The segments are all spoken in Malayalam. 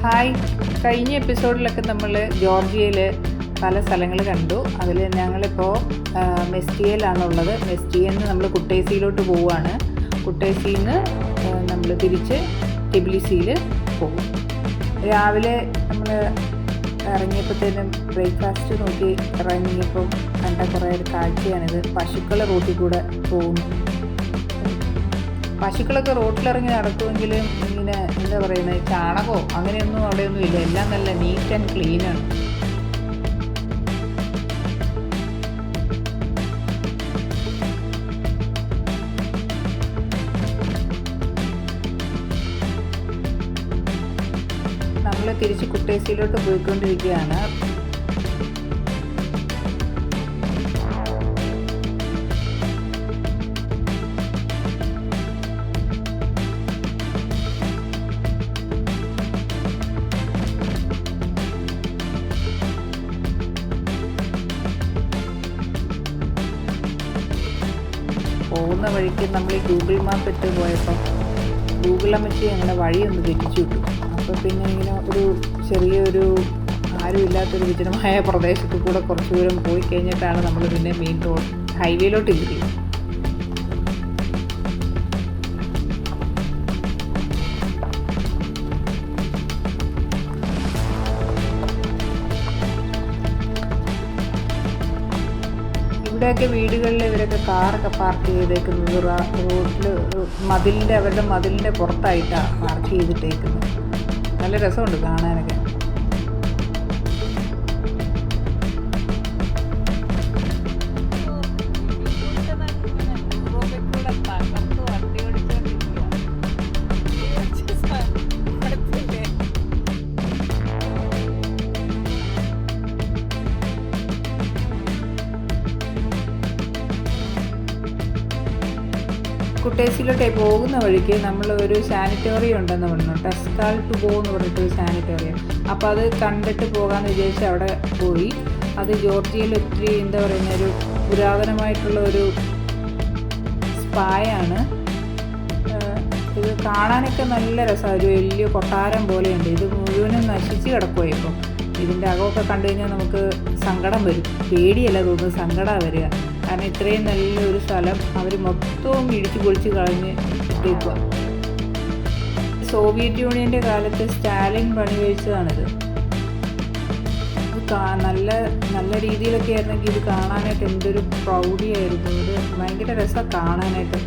ഹായ്, കഴിഞ്ഞ എപ്പിസോഡിലൊക്കെ നമ്മൾ ജോർജിയയിൽ പല സ്ഥലങ്ങൾ കണ്ടു. അതിൽ ഞങ്ങളിപ്പോൾ മെസ്റ്റിയയിലാണുള്ളത്. മെസ്റ്റിയയിൽ നിന്ന് നമ്മൾ കുട്ടേസിയിലോട്ട് പോവുകയാണ്. കുട്ടേസിയിൽ നിന്ന് നമ്മൾ തിരിച്ച് ടിബിലിസിയിൽ പോകും. രാവിലെ നമ്മൾ ഇറങ്ങിയപ്പോഴത്തേനും ബ്രേക്ക്ഫാസ്റ്റ് നോക്കി ഇറങ്ങിയപ്പം കണ്ട കുറേ ഒരു കാഴ്ചയാണിത്. പശുക്കൾ റോട്ടിൽ കൂടെ പോകുന്നു. പശുക്കളൊക്കെ റോട്ടിലിറങ്ങി നടക്കുമെങ്കിലും ഇങ്ങനെ എന്താ പറയുന്നത്, ചാണകമോ അങ്ങനെയൊന്നും അവിടെയൊന്നും ഇല്ല. എല്ലാം നല്ല നീറ്റ് ആൻഡ് ക്ലീനാണ്. നമ്മൾ തിരിച്ച് കുട്ടേസിയിലോട്ട് പോയിക്കൊണ്ടിരിക്കുകയാണ്. പോകുന്ന വഴിക്ക് നമ്മൾ ഈ ഗൂഗിൾ മാപ്പ് ഇട്ട് പോയപ്പോൾ ഗൂഗിൾ അമ്മച്ചി ഞങ്ങളുടെ വഴിയൊന്ന് തെറ്റിച്ചു വിട്ടു. അപ്പോൾ പിന്നെ ഇങ്ങനെ ഒരു ചെറിയൊരു ആരും ഇല്ലാത്തൊരു വിജനമായ പ്രദേശത്ത് കൂടെ കുറച്ച് ദൂരം പോയി കഴിഞ്ഞിട്ടാണ് നമ്മൾ പിന്നെ മെയിൻ റോഡ് ഹൈവേയിലോട്ട് ഇരിക്കുന്നത്. ഇവിടെയൊക്കെ വീടുകളിൽ ഇവരൊക്കെ കാറൊക്കെ പാർക്ക് ചെയ്തേക്കുന്നത് റോഡിൽ അവരുടെ മതിലിൻ്റെ പുറത്തായിട്ടാണ് പാർക്ക് ചെയ്തിട്ടേക്കുന്നത്. നല്ല രസമുണ്ട് കാണാനൊക്കെ. കുട്ടേസിയിലോട്ടേ പോകുന്ന വഴിക്ക് നമ്മൾ ഒരു സാനിറ്റോറിയം ഉണ്ടെന്ന് പറഞ്ഞു, ടെസ്കാൽ ടു ഗോ എന്ന് പറഞ്ഞിട്ടൊരു സാനിറ്റോറിയം. അപ്പോൾ അത് കണ്ടിട്ട് പോകാമെന്ന് വിചാരിച്ച് അവിടെ പോയി. അത് ജോർജിയയിൽ ഒത്തിരി എന്താ പറയുന്ന ഒരു പുരാതനമായിട്ടുള്ള ഒരു സ്പായാണ്. ഇത് കാണാനൊക്കെ നല്ല രസമാണ്. ഒരു വലിയ കൊട്ടാരം പോലെയുണ്ട്. ഇത് മുഴുവനും നശിച്ച് കിടക്കുമോ ഇപ്പം. ഇതിൻ്റെ അകമൊക്കെ കണ്ടു കഴിഞ്ഞാൽ നമുക്ക് സങ്കടം വരും. പേടിയല്ല തോന്നുന്നത്, സങ്കടമാണ് വരിക. കാരണം ഇത്രയും നല്ലൊരു സ്ഥലം അവർ മൊത്തവും ഇടിച്ചു പൊളിച്ച് കളഞ്ഞ് ഇട്ടേക്കുക. സോവിയറ്റ് യൂണിയൻ്റെ കാലത്ത് സ്റ്റാലിൻ പണി കഴിച്ചതാണിത്. നല്ല നല്ല രീതിയിലൊക്കെ ആയിരുന്നെങ്കിൽ ഇത് കാണാനായിട്ട് എന്തൊരു പ്രൗഢിയായിരുന്നു. ഇത് ഭയങ്കര രസമാണ് കാണാനായിട്ട്.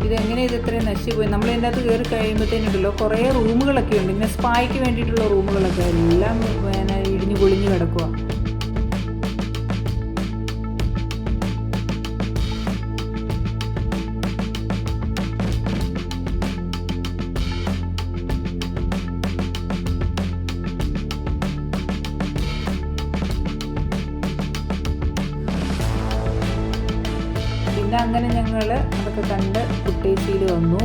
ഇതെങ്ങനെ ഇത് ഇത്രയും നശിച്ചു പോയി. നമ്മൾ ഇതിൻ്റെ അകത്ത് കയറി കഴിയുമ്പോഴത്തേനുണ്ടല്ലോ കുറേ റൂമുകളൊക്കെ ഉണ്ട്. ഇങ്ങനെ സ്പായ്ക്ക് വേണ്ടിയിട്ടുള്ള റൂമുകളൊക്കെ എല്ലാം ഇടിഞ്ഞു പൊളിഞ്ഞ് കിടക്കുക. പിന്നെ അങ്ങനെ ഞങ്ങൾ അതൊക്കെ കണ്ട് കുട്ടേസിയിൽ വന്നു.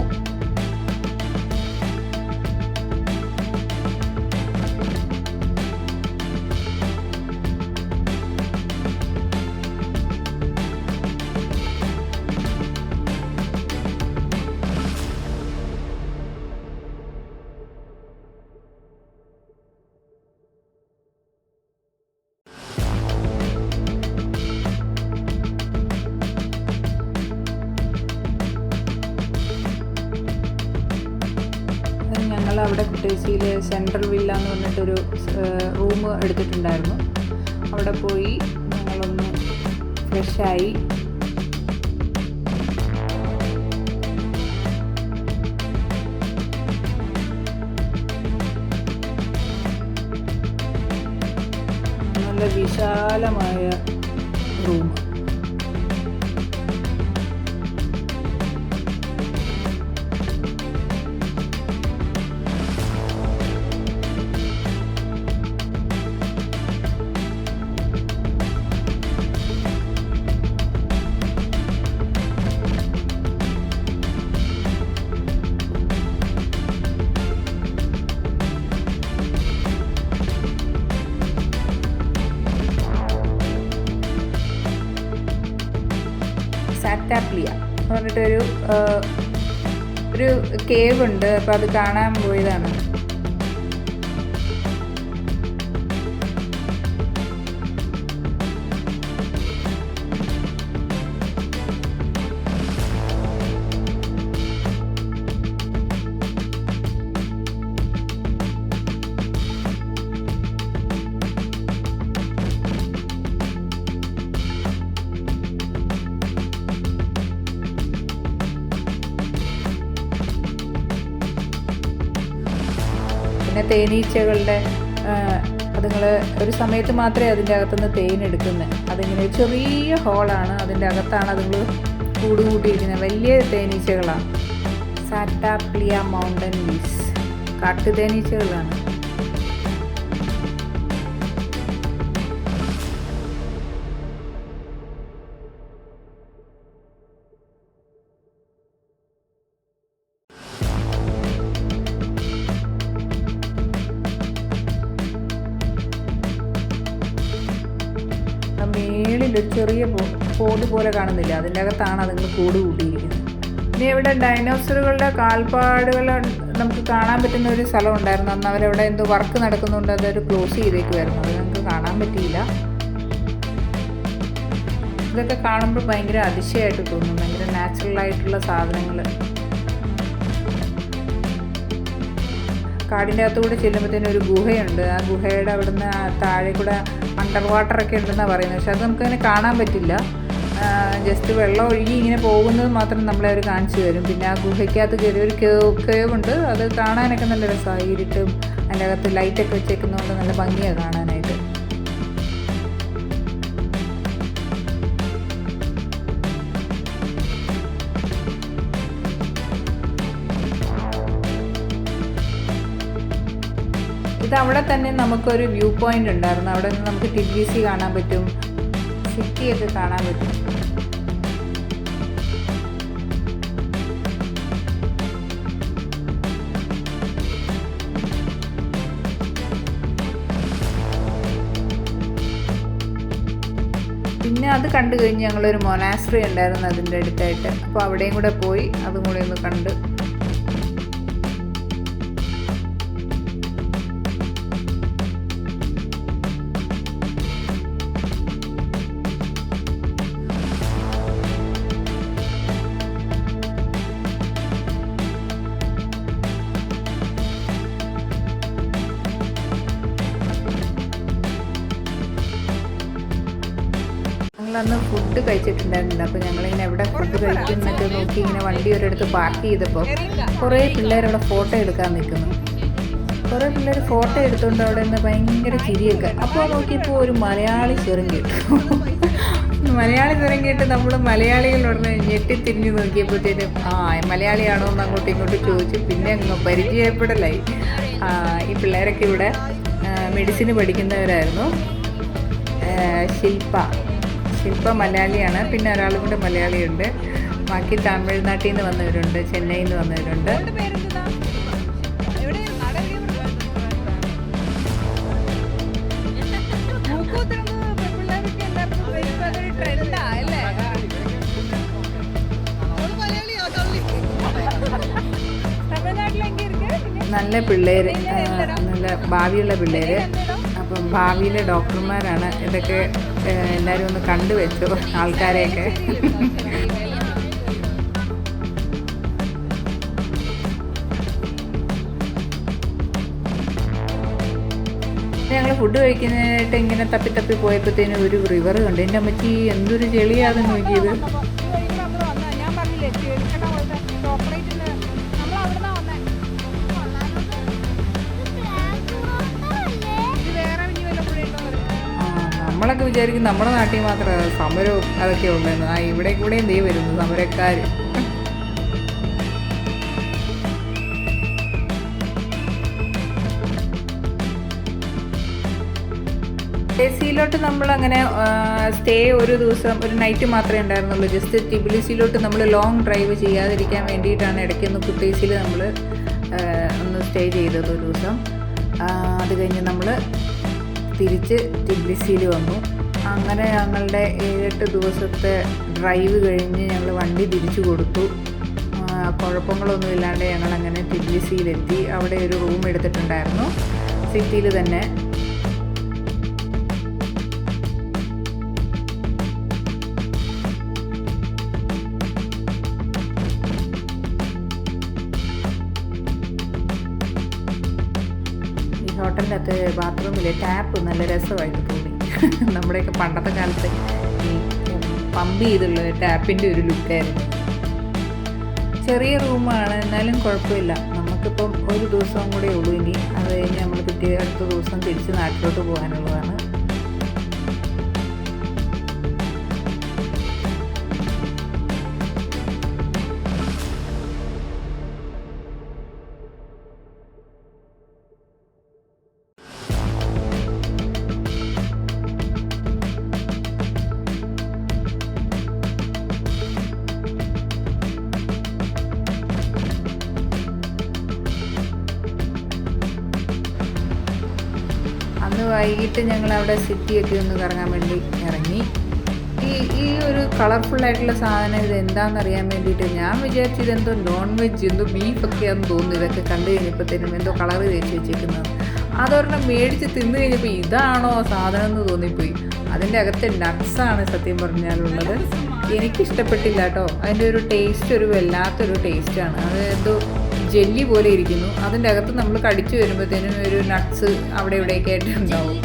അവിടെ കുട്ടേസിയിൽ സെൻട്രൽ വില്ല എന്ന് പറഞ്ഞിട്ടൊരു റൂം എടുത്തിട്ടുണ്ടായിരുന്നു. അവിടെ പോയി ഞങ്ങളൊന്ന് ഫ്രഷായി. നല്ല വിശാലമായ റൂം. സാറ്റാപ്ലിയ എന്ന് പറഞ്ഞിട്ടൊരു ഒരു കേവ് ഉണ്ട്. അപ്പോൾ അത് കാണാൻ പോയതാണ്. തേനീച്ചകളുടെ അതുങ്ങൾ ഒരു സമയത്ത് മാത്രമേ അതിൻ്റെ അകത്തുനിന്ന് തേൻ എടുക്കുന്നത്. അതിങ്ങനെ ചെറിയ ഹോളാണ്, അതിൻ്റെ അകത്താണ് അതുങ്ങൾ കൂട് കൂട്ടിയിരിക്കുന്നത്. വലിയ തേനീച്ചകളാണ്. സാറ്റാപ്ലിയ മൗണ്ടൻ ബീസ്, കാട്ടുതേനീച്ചകളാണ്. മേളിലൊരു ചെറിയ പോട് പോലെ കാണുന്നില്ല, അതിൻ്റെ അകത്താണ് അതുങ്ങൾ കൂട് കൂട്ടിയിരിക്കുന്നത്. ഇനി ഇവിടെ ഡൈനോസറുകളുടെ കാൽപ്പാടുകൾ നമുക്ക് കാണാൻ പറ്റുന്ന ഒരു സ്ഥലം ഉണ്ടായിരുന്നു. അന്ന് അവരവിടെ എന്തോ വർക്ക് നടക്കുന്നുണ്ട്, അതൊരു ക്ലോസ് ചെയ്തേക്കുമായിരുന്നു. അത് നമുക്ക് കാണാൻ പറ്റിയില്ല. ഇതൊക്കെ കാണുമ്പോൾ ഭയങ്കര അതിശയമായിട്ട് തോന്നും, ഭയങ്കര നാച്ചുറലായിട്ടുള്ള സാധനങ്ങൾ. കാടിൻ്റെ അകത്തുകൂടെ ചെല്ലുമ്പോഴത്തേനും ഒരു ഗുഹയുണ്ട്. ആ ഗുഹയുടെ അവിടുന്ന് താഴെ കൂടെ അണ്ടർ വാട്ടറൊക്കെ ഉണ്ടെന്നാണ് പറയുന്നത്. പക്ഷെ അത് നമുക്കങ്ങനെ കാണാൻ പറ്റില്ല. ജസ്റ്റ് വെള്ളം ഒഴുകി ഇങ്ങനെ പോകുന്നത് മാത്രം നമ്മളെ അവർ കാണിച്ചു തരും. പിന്നെ ആ ഗുഹയ്ക്കകത്ത് കയറി ഒരു കേവുണ്ട്, അത് കാണാനൊക്കെ നല്ല രസമാണ്. ഇരുട്ടും അതിൻ്റെ അകത്ത് ലൈറ്റൊക്കെ വെച്ചേക്കുന്നതുകൊണ്ട് നല്ല ഭംഗിയാണ് കാണാനായിട്ട്. ഇത് അവിടെ തന്നെ നമുക്കൊരു വ്യൂ പോയിന്റ് ഉണ്ടായിരുന്നു. അവിടെ നിന്ന് നമുക്ക് ടിബിസി കാണാൻ പറ്റും, സിറ്റിയൊക്കെ കാണാൻ പറ്റും. പിന്നെ അത് കണ്ടു കഴിഞ്ഞ് ഞങ്ങളൊരു മൊനാസ്ട്രി ഉണ്ടായിരുന്നു അതിൻ്റെ അടുത്തായിട്ട്. അപ്പോൾ അവിടെയും കൂടെ പോയി അതും കൂടെ ഒന്ന് കണ്ട്. അന്ന് ഫുഡ് കഴിച്ചിട്ടുണ്ടായിരുന്നില്ല. അപ്പോൾ ഞങ്ങളിങ്ങനെ എവിടെ ഫുഡ് കഴിക്കുന്നൊക്കെ നോക്കി ഇങ്ങനെ വണ്ടി ഒരിടത്ത് പാർക്ക് ചെയ്തപ്പോൾ കുറേ പിള്ളേരവിടെ ഫോട്ടോ എടുക്കാൻ നിൽക്കുന്നു. കുറേ പിള്ളേർ ഫോട്ടോ എടുത്തുകൊണ്ട് അവിടെ നിന്ന് ഭയങ്കര ചിരിയൊക്കെ. അപ്പോൾ നോക്കിയപ്പോൾ ഒരു മലയാളി സ്വരം കേട്ടു. മലയാളി സ്വരം കേട്ട് നമ്മൾ മലയാളികളോട് ഞെട്ടിത്തിരിഞ്ഞ് നോക്കിയപ്പോഴത്തേനും മലയാളിയാണോ എന്ന് അങ്ങോട്ടും ഇങ്ങോട്ടും ചോദിച്ചു. പിന്നെ അങ്ങ് പരിചയപ്പെടലായി. ഈ പിള്ളേരൊക്കെ ഇവിടെ മെഡിസിന് പഠിക്കുന്നവരായിരുന്നു. ശില്പ മലയാളിയാണ്, പിന്നെ ഒരാളും കൂടെ മലയാളിയുണ്ട്. ബാക്കി തമിഴ്നാട്ടിൽ നിന്ന് വന്നവരുണ്ട്, ചെന്നൈയിൽ നിന്ന് വന്നവരുണ്ട്. നല്ല പിള്ളേർ, നല്ല ഭാവിയുള്ള പിള്ളേർ. അപ്പം ഭാവിയിലെ ഡോക്ടർമാരാണ്. ഇതൊക്കെ എല്ലാവരും ഒന്ന് കണ്ടുവെച്ചു ആൾക്കാരെയൊക്കെ. ഞങ്ങൾ ഫുഡ് കഴിക്കാനായിട്ട് ഇങ്ങനെ തപ്പി പോയപ്പോഴത്തേനും ഒരു റിവർ കണ്ടു. എൻ്റെ അമ്മച്ചി എന്തൊരു ചെളിയാണെന്ന് നോക്കിയത്. നമ്മളൊക്കെ വിചാരിക്കും നമ്മുടെ നാട്ടിൽ മാത്രം സമരവും അതൊക്കെ ഉണ്ടെന്ന്. ഇവിടെ കൂടെയും ദേ വരുന്നു സമരക്കാർ. ടിബിലിസിയിലോട്ട് നമ്മളങ്ങനെ സ്റ്റേ ഒരു ദിവസം ഒരു നൈറ്റ് മാത്രമേ ഉണ്ടായിരുന്നുള്ളൂ. ജസ്റ്റ് ടിബിലിസിയിലോട്ട് നമ്മൾ ലോങ് ഡ്രൈവ് ചെയ്യാതിരിക്കാൻ വേണ്ടിയിട്ടാണ് ഇടയ്ക്കൊന്ന് കുട്ടേസിൽ നമ്മൾ ഒന്ന് സ്റ്റേ ചെയ്തത് ഒരു ദിവസം. അത് കഴിഞ്ഞ് നമ്മൾ തിരിച്ച് ടിബിലിസിയിൽ വന്നു. അങ്ങനെ ഞങ്ങളുടെ 7-8 ദിവസത്തെ ഡ്രൈവ് കഴിഞ്ഞ് ഞങ്ങൾ വണ്ടി തിരിച്ചു കൊടുത്തു. കുഴപ്പങ്ങളൊന്നും ഇല്ലാണ്ട് ഞങ്ങളങ്ങനെ ടിബിലിസിയിലെത്തി. അവിടെ ഒരു റൂം എടുത്തിട്ടുണ്ടായിരുന്നു സിറ്റിയിൽ തന്നെ. ഹോട്ടലിൻ്റെ അകത്ത് ബാത്റൂമിലെ ടാപ്പ് നല്ല രസമായിട്ട് തോന്നി. നമ്മുടെയൊക്കെ പണ്ടത്തെ കാലത്ത് ഈ പമ്പ് ചെയ്തുള്ള ടാപ്പിൻ്റെ ഒരു ലുക്കായിരുന്നു. ചെറിയ റൂമാണ്, എന്നാലും കുഴപ്പമില്ല. നമുക്ക് നമുക്കിപ്പം ഒരു ദിവസവും കൂടെ ഉള്ളൂ ഇനി. അത് കഴിഞ്ഞ് നമ്മൾ അടുത്ത ദിവസം തിരിച്ച് നാട്ടിലോട്ട് പോകാനുള്ളതാണ്. അന്ന് വൈകിട്ട് ഞങ്ങളവിടെ സിറ്റിയൊക്കെ ഒന്ന് കറങ്ങാൻ വേണ്ടി ഇറങ്ങി. ഈ ഒരു കളർഫുള്ളായിട്ടുള്ള സാധനം ഇത് എന്താണെന്ന് അറിയാൻ വേണ്ടിയിട്ട് ഞാൻ വിചാരിച്ചത് എന്തോ നോൺ വെജ്, എന്തോ ബീഫൊക്കെയാണെന്ന് തോന്നുന്നു. ഇതൊക്കെ കണ്ടു കഴിഞ്ഞപ്പോഴത്തേനും എന്തോ കളറ് തേച്ച് വെച്ചേക്കുന്നത്. അതൊരെണ്ണം മേടിച്ച് തിന്നു കഴിഞ്ഞപ്പോൾ ഇതാണോ സാധനം എന്ന് തോന്നിപ്പോയി. അതിൻ്റെ അകത്തെ നട്ട്സാണ് സത്യം പറഞ്ഞാലുള്ളത്. എനിക്കിഷ്ടപ്പെട്ടില്ല കേട്ടോ. അതിൻ്റെ ഒരു ടേസ്റ്റ് ഒരു വല്ലാത്തൊരു ടേസ്റ്റാണ്. അത് എന്തോ ജെല്ലി പോലെ ഇരിക്കുന്നു. അതിൻ്റെ അകത്ത് നമ്മൾ കടിച്ചു വരുമ്പോഴത്തേനും ഒരു നട്ട്സ് അവിടെ ഇവിടെയൊക്കെ ആയിട്ട് ഉണ്ടാവും.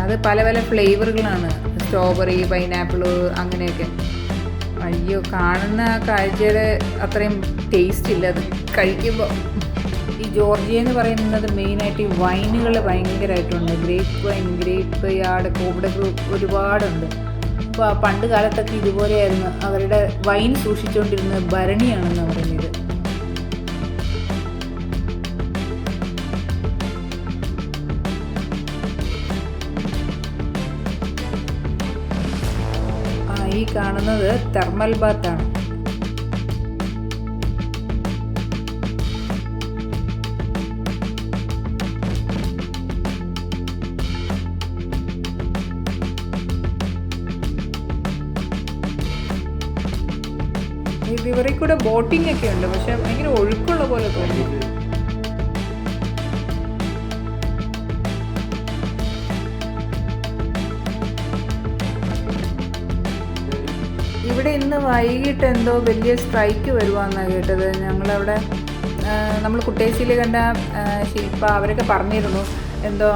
അത് പല പല ഫ്ലേവറുകളാണ്, സ്ട്രോബെറി, പൈനാപ്പിള് അങ്ങനെയൊക്കെ. അയ്യോ, കാണുന്ന കാഴ്ചയുടെ അത്രയും ടേസ്റ്റ് ഇല്ല അത് കഴിക്കുമ്പോൾ. ഈ ജോർജിയ എന്ന് പറയുന്നത് മെയിനായിട്ട് ഈ വൈനുകൾ ഭയങ്കരമായിട്ടുണ്ട്. ഗ്രേപ്പ് വൈൻ, ഗ്രേപ്പ് യാർഡ്, കോബ്ഡ ഗ്രൂപ്പ് ഒരുപാടുണ്ട്. അപ്പോൾ പണ്ട് കാലത്തൊക്കെ ഇതുപോലെയായിരുന്നു അവരുടെ വൈൻ സൂക്ഷിച്ചുകൊണ്ടിരുന്നത്. ഭരണിയാണെന്ന് പറയുന്നത്. ഈ കാണുന്നത് തെർമൽ ബാത്താണ്. ഇവരെ കൂടെ ബോട്ടിംഗ് ഒക്കെ ഉണ്ട്, പക്ഷെ ഭയങ്കര ഒഴുക്കുള്ള പോലെ തോന്നുന്നു. ഇവിടെ ഇന്ന് വൈകിട്ട് എന്തോ വലിയ സ്ട്രൈക്ക് വരുവാന്നാണ് കേട്ടത്. ഞങ്ങളവിടെ നമ്മൾ കുട്ടേസിയിൽ കണ്ട ശില്പ അവരൊക്കെ പറഞ്ഞിരുന്നു എന്തോ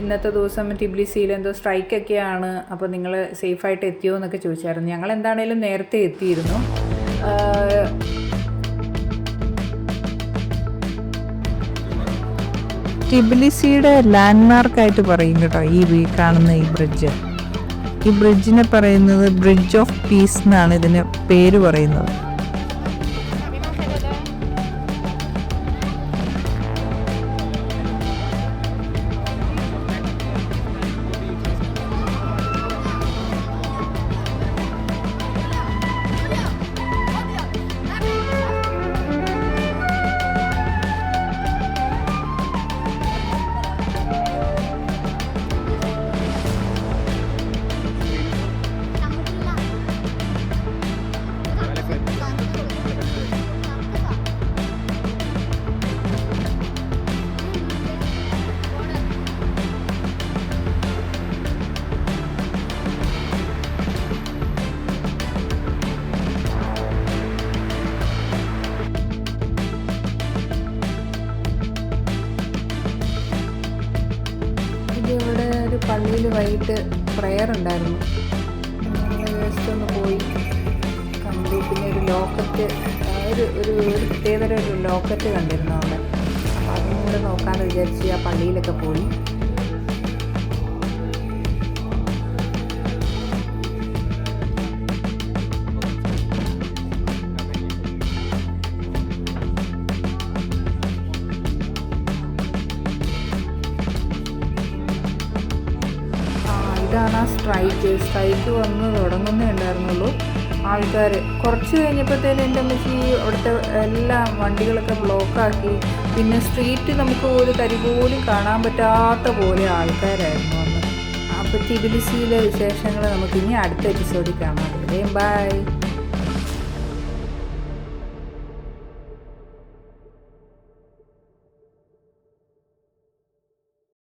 ഇന്നത്തെ ദിവസം ടിബ്ലിസിയിൽ എന്തോ സ്ട്രൈക്കൊക്കെയാണ്, അപ്പോൾ നിങ്ങൾ സേഫായിട്ട് എത്തിയോ എന്നൊക്കെ ചോദിച്ചായിരുന്നു. ഞങ്ങൾ എന്താണേലും നേരത്തെ എത്തിയിരുന്നു. ടിബിലിസിയുടെ ലാൻഡ്മാർക്കായിട്ട് പറയും കേട്ടോ ഈ കാണുന്ന ഈ ബ്രിഡ്ജ്. ഈ ബ്രിഡ്ജിനെ പറയുന്നത് ബ്രിഡ്ജ് ഓഫ് പീസ് എന്നാണ് ഇതിന് പേര് പറയുന്നത്. ഇവിടെ ഒരു പള്ളിയിൽ വൈകിട്ട് പ്രെയർ ഉണ്ടായിരുന്നു. ഞങ്ങൾ ജസ്റ്റ് ഒന്ന് പോയി കണ്ടു. പിന്നെ ഒരു ലോക്കറ്റ്, ഒരു പ്രത്യേകതര ഒരു ലോക്കറ്റ് കണ്ടിരുന്നു അവിടെ. അപ്പോൾ അതും കൂടെ നോക്കാമെന്ന് വിചാരിച്ച് ആ പള്ളിയിലൊക്കെ പോയി. ഇതാണ് ആ സ്ട്രൈക്ക് വന്ന് തുടങ്ങുന്നേ ഉണ്ടായിരുന്നുള്ളൂ. ആൾക്കാർ കുറച്ച് കഴിഞ്ഞപ്പോഴത്തേനും എൻ്റെ അമ്മച്ചി അവിടുത്തെ എല്ലാ വണ്ടികളൊക്കെ ബ്ലോക്കാക്കി. പിന്നെ സ്ട്രീറ്റ് നമുക്ക് ഒരു തരി പോലും കാണാൻ പറ്റാത്ത പോലെ ആൾക്കാരായിരുന്നു അന്ന്. അപ്പോൾ ടിബിലിസിയിലെ വിശേഷങ്ങൾ നമുക്കിനി അടുത്ത എപ്പിസോഡിൽ കാണാം. ബൈ.